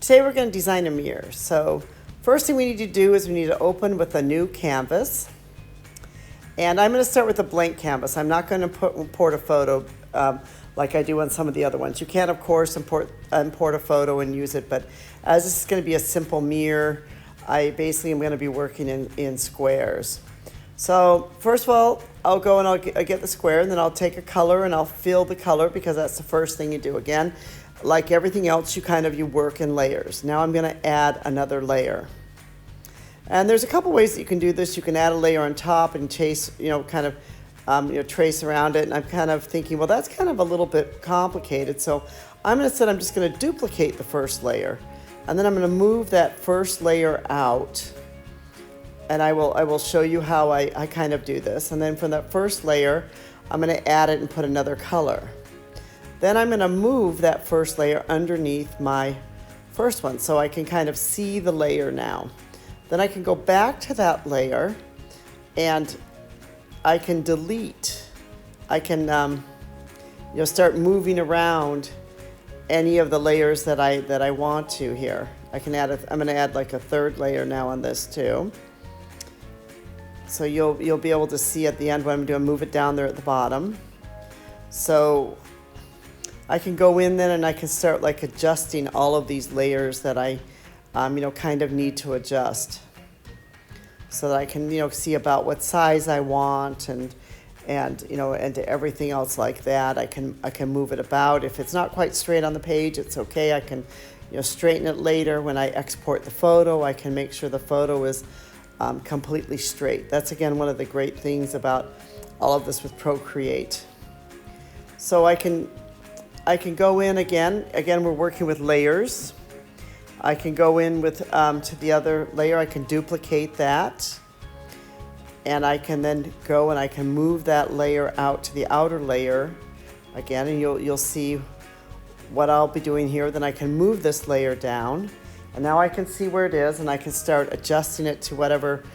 Today we're going to design a mirror. So first thing we need to do is we need to open with a new canvas. And I'm going to start with a blank canvas. I'm not going to import a photo like I do on some of the other ones. You can, of course, import a photo and use it, but as this is going to be a simple mirror, I basically am going to be working in squares. So first of all, I'll go and I'll get the square, and then I'll take a color and I'll fill the color, because that's the first thing you do. Again, like everything else, you work in layers. Now I'm going to add another layer. And there's a couple ways that you can do this. You can add a layer on top and trace around it. And I'm kind of thinking, well, that's kind of a little bit complicated. So I'm just going to duplicate the first layer. And then I'm going to move that first layer out. And I will show you how I kind of do this. And then from that first layer, I'm going to add it and put another color. Then I'm going to move that first layer underneath my first one, so I can kind of see the layer now. Then I can go back to that layer and I can delete. I can start moving around any of the layers that I want to here. I can add I'm going to add like a third layer now on this too. So you'll be able to see at the end what I'm doing. Move it down there at the bottom. So I can go in then and I can start like adjusting all of these layers that I kind of need to adjust, so that I can see about what size I want and everything else like that. I can move it about. If it's not quite straight on the page, it's okay. I can straighten it later when I export the photo. I can make sure the photo is completely straight. That's again one of the great things about all of this with Procreate. So I can go in again. Again, we're working with layers. I can go in with to the other layer. I can duplicate that, and I can then go and I can move that layer out to the outer layer again, and you'll see what I'll be doing here. Then I can move this layer down, and now I can see where it is, and I can start adjusting it to whatever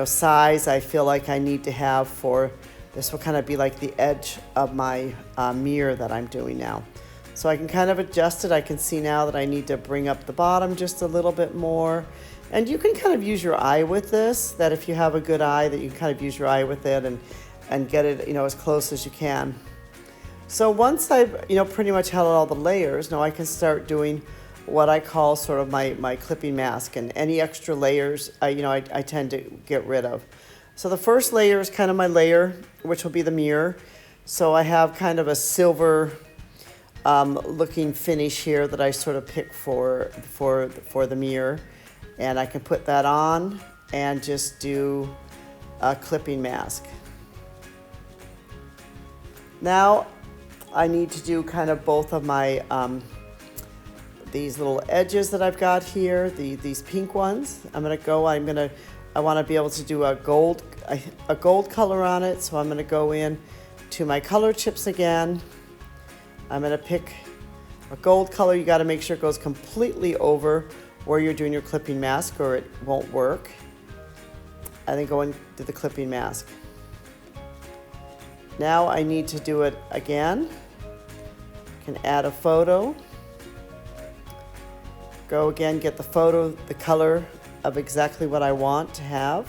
size I feel like I need to have for this. Will kind of be like the edge of my mirror that I'm doing now. So I can kind of adjust it. I can see now that I need to bring up the bottom just a little bit more. And you can kind of use your eye with this, that if you have a good eye, that you can kind of use your eye with it and get it as close as you can. So once I've pretty much had all the layers, now I can start doing what I call sort of my clipping mask, and any extra layers I tend to get rid of. So the first layer is kind of my layer, which will be the mirror. So I have kind of a silver looking finish here that I sort of pick for the mirror, and I can put that on and just do a clipping mask. Now I need to do kind of both of my these little edges that I've got here, these pink ones. I want to be able to do a gold color on it, so I'm going to go in to my color chips again. I'm going to pick a gold color. You got to make sure it goes completely over where you're doing your clipping mask, or it won't work. And then go and do the clipping mask. Now I need to do it again. I can add a photo. Go again, get the photo, the color of exactly what I want to have.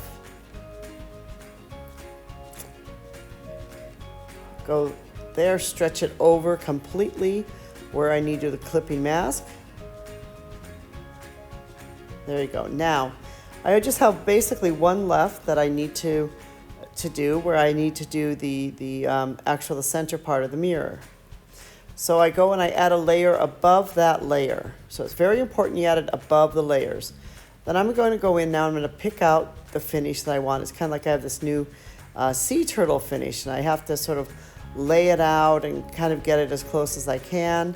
Go there, stretch it over completely where I need to do the clipping mask. There you go. Now, I just have basically one left that I need to do, where I need to do the center part of the mirror. So I go and I add a layer above that layer. So it's very important you add it above the layers. Then I'm going to go in now, I'm going to pick out the finish that I want. It's kind of like I have this new sea turtle finish, and I have to sort of lay it out and kind of get it as close as I can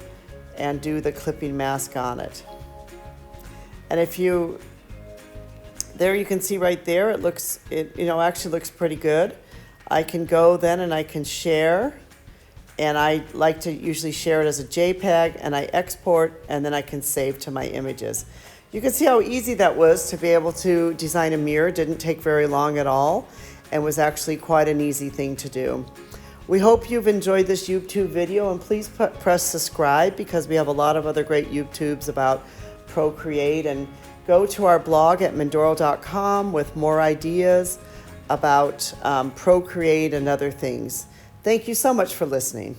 and do the clipping mask on it. And there you can see right there, it actually looks pretty good. I can go then and I can share, and I like to usually share it as a JPEG, and I export, and then I can save to my images. You can see how easy that was to be able to design a mirror. It didn't take very long at all, and was actually quite an easy thing to do. We hope you've enjoyed this YouTube video, and please press subscribe, because we have a lot of other great YouTubes about Procreate, and go to our blog at Mindoro.com with more ideas about Procreate and other things. Thank you so much for listening.